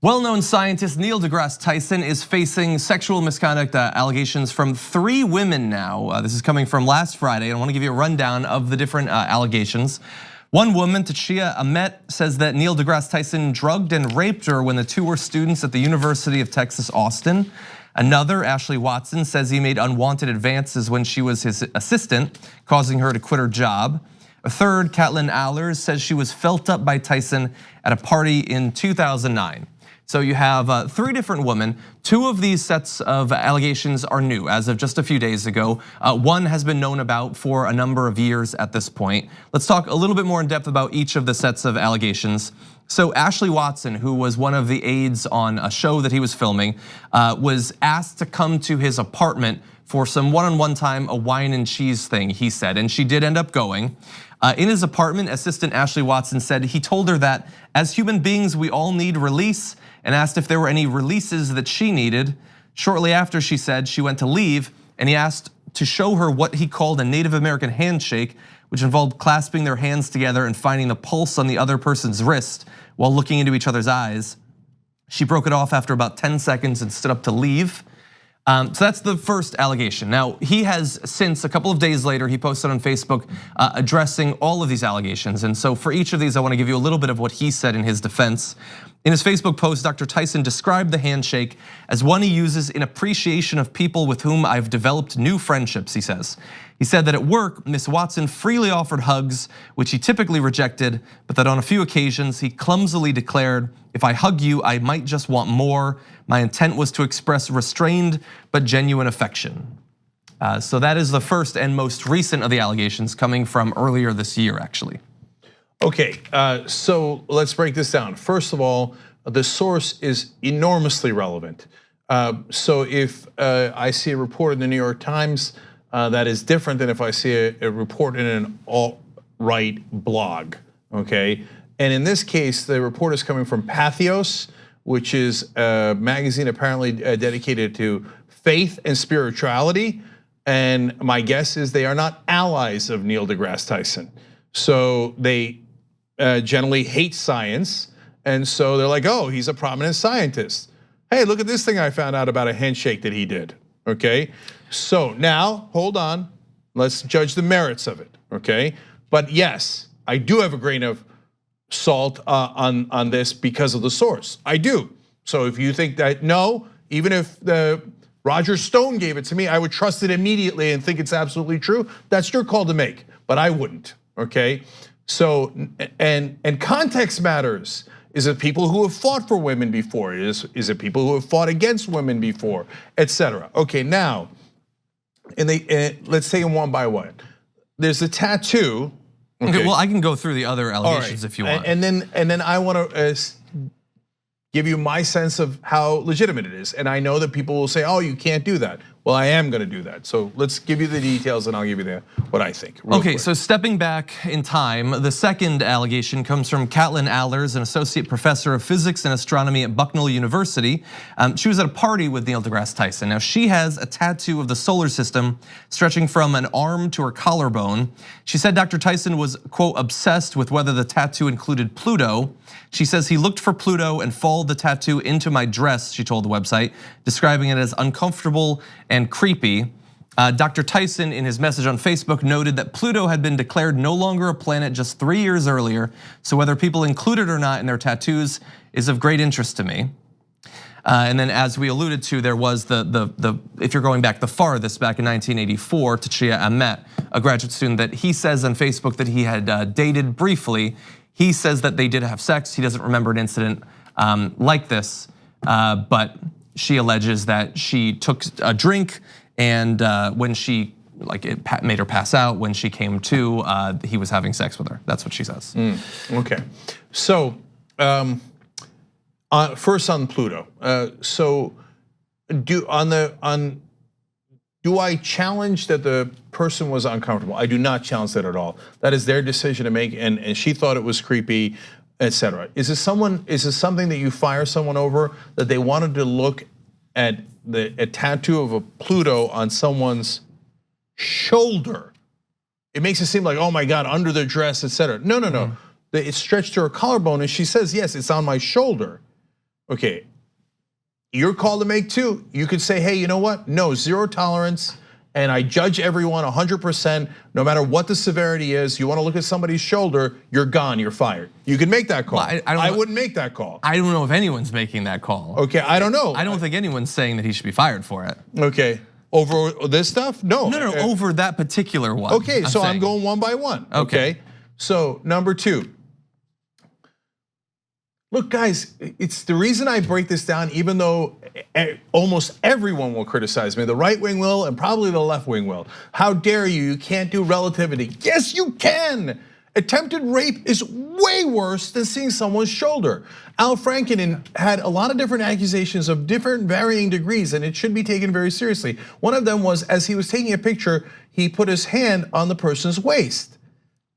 Well-known scientist Neil deGrasse Tyson is facing sexual misconduct allegations from 3 women now. This is coming from last Friday. I want to give you a rundown of the different allegations. One woman, Tachia Ahmet, says that Neil deGrasse Tyson drugged and raped her when the two were students at the University of Texas, Austin. Another, Ashley Watson, says he made unwanted advances when she was his assistant, causing her to quit her job. A third, Caitlin Allers, says she was felt up by Tyson at a party in 2009. So you have 3 different women. 2 of these sets of allegations are new as of just a few days ago. One has been known about for a number of years at this point. Let's talk a little bit more in depth about each of the sets of allegations. So Ashley Watson, who was one of the aides on a show that he was filming, was asked to come to his apartment for some one-on-one time, a wine and cheese thing, he said, and she did end up going. In his apartment, assistant Ashley Watson said he told her that as human beings, we all need release, and asked if there were any releases that she needed. Shortly after, she said she went to leave, and he asked to show her what he called a Native American handshake, which involved clasping their hands together and finding the pulse on the other person's wrist while looking into each other's eyes. She broke it off after about 10 seconds and stood up to leave. So that's the first allegation. Now, he has since, a couple of days later, he posted on Facebook addressing all of these allegations. And so for each of these, I wanna give you a little bit of what he said in his defense. In his Facebook post, Dr. Tyson described the handshake as one he uses in appreciation of people with whom I've developed new friendships, he says. He said that at work, Miss Watson freely offered hugs, which he typically rejected, but that on a few occasions, he clumsily declared, if I hug you, I might just want more. My intent was to express restrained but genuine affection. So that is the first and most recent of the allegations coming from earlier this year, actually. Okay, so let's break this down. First of all, the source is enormously relevant. So if I see a report in the New York Times, that is different than if I see a report in an alt-right blog, okay? And in this case, the report is coming from Pathos, which is a magazine apparently dedicated to faith and spirituality. And my guess is they are not allies of Neil deGrasse Tyson. So they generally hate science. And so they're like, oh, he's a prominent scientist. Hey, look at this thing I found out about a handshake that he did, okay? So now, hold on, let's judge the merits of it, okay? But yes, I do have a grain of salt on this because of the source, I do. So if you think that, no, even if Roger Stone gave it to me, I would trust it immediately and think it's absolutely true. That's your call to make, but I wouldn't, okay? So, and context matters. Is it people who have fought for women before? Is it people who have fought against women before, etc.? Okay, now, let's take them one by one. There's a tattoo. Okay, well, I can go through the other allegations if you want. And then I want to give you my sense of how legitimate it is. And I know that people will say, oh, you can't do that. Well, I am gonna do that. So let's give you the details and I'll give you what I think. Okay, quick. So stepping back in time, the second allegation comes from Caitlin Allers, an associate professor of physics and astronomy at Bucknell University. She was at a party with Neil deGrasse Tyson. Now she has a tattoo of the solar system stretching from an arm to her collarbone. She said Dr. Tyson was, quote, obsessed with whether the tattoo included Pluto. She says he looked for Pluto and followed the tattoo into my dress, she told the website, describing it as uncomfortable and creepy. Dr. Tyson, in his message on Facebook, noted that Pluto had been declared no longer a planet just 3 years earlier, so whether people include it or not in their tattoos is of great interest to me. And then, as we alluded to, there was if you're going back the farthest, back in 1984, Tachia Ahmet, a graduate student that he says on Facebook that he had dated briefly. He says that they did have sex. He doesn't remember an incident like this, but she alleges that she took a drink and when she, it made her pass out. When she came to, he was having sex with her. That's what she says. Okay, so first on Pluto. So do I challenge that the person was uncomfortable? I do not challenge that at all. That is their decision to make, and she thought it was creepy, etc. Is this something that you fire someone over, that they wanted to look at a tattoo of a Pluto on someone's shoulder? It makes it seem like, oh my God, under the dress, etc. No. It's stretched to her collarbone, and she says, yes, it's on my shoulder. Okay, your call to make too. You could say, hey, you know what? No, zero tolerance. And I judge everyone 100%, no matter what the severity is. You want to look at somebody's shoulder, you're gone, you're fired. You can make that call. Well, I wouldn't make that call. I don't know if anyone's making that call. Okay, I don't know. I don't think anyone's saying that he should be fired for it. Okay, over this stuff? No. No, over that particular one. Okay, so I'm going one by one. Okay, so number 2. Look, guys, it's the reason I break this down, even though almost everyone will criticize me. The right wing will, and probably the left wing will. How dare you? You can't do relativity. Yes, you can. Attempted rape is way worse than seeing someone's shoulder. Al Franken had a lot of different accusations of different varying degrees, and it should be taken very seriously. One of them was, as he was taking a picture, he put his hand on the person's waist.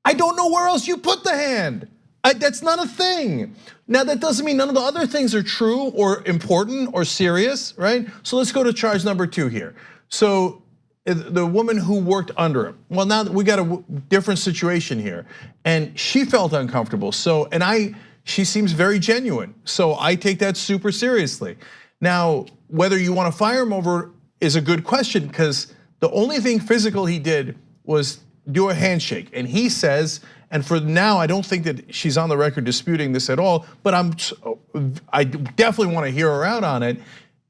I don't know where else you put the hand. That's not a thing. Now that doesn't mean none of the other things are true or important or serious, right? So let's go to charge number 2 here. So the woman who worked under him. Well, now we got a different situation here, and she felt uncomfortable. She seems very genuine. So I take that super seriously. Now, whether you want to fire him over is a good question, because the only thing physical he did was do a handshake, and he says. And for now, I don't think that she's on the record disputing this at all, but I definitely want to hear her out on it.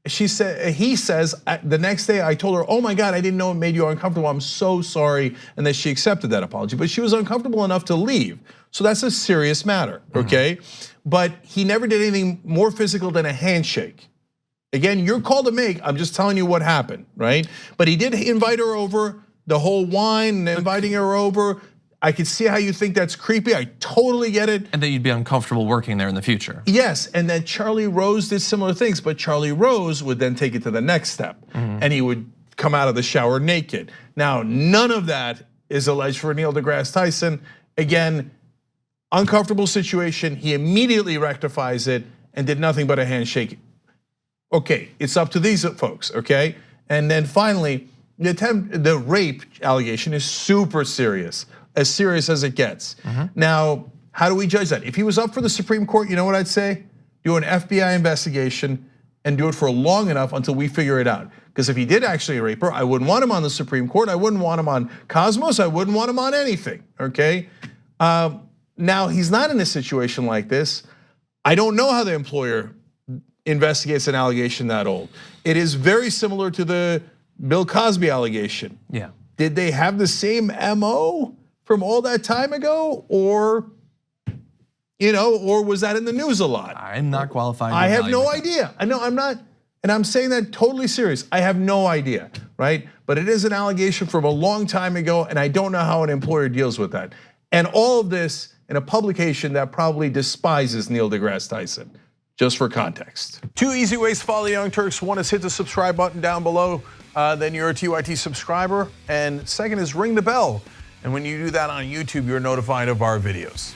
He says, the next day I told her, oh my God, I didn't know it made you uncomfortable, I'm so sorry, and then she accepted that apology. But she was uncomfortable enough to leave, so that's a serious matter, okay? But he never did anything more physical than a handshake. Again, your call to make, I'm just telling you what happened, right? But he did invite her over, the whole wine, inviting her over. I can see how you think that's creepy. I totally get it. And that you'd be uncomfortable working there in the future. Yes, and then Charlie Rose did similar things, but Charlie Rose would then take it to the next step, and he would come out of the shower naked. Now, none of that is alleged for Neil deGrasse Tyson. Again, uncomfortable situation. He immediately rectifies it and did nothing but a handshake. Okay, it's up to these folks, okay? And then finally, the rape allegation is super serious. As serious as it gets. Now, how do we judge that? If he was up for the Supreme Court, you know what I'd say? Do an FBI investigation and do it for long enough until we figure it out. Because if he did actually rape her, I wouldn't want him on the Supreme Court. I wouldn't want him on Cosmos. I wouldn't want him on anything, okay? Now, he's not in a situation like this. I don't know how the employer investigates an allegation that old. It is very similar to the Bill Cosby allegation. Yeah. Did they have the same MO from all that time ago, or was that in the news a lot? I'm not qualified. I have no idea. I know I'm not, and I'm saying that totally serious. I have no idea, right? But it is an allegation from a long time ago, and I don't know how an employer deals with that. And all of this in a publication that probably despises Neil deGrasse Tyson, just for context. 2 easy ways to follow the Young Turks. One is hit the subscribe button down below, then you're a TYT subscriber. And second is ring the bell. And when you do that on YouTube, you're notified of our videos.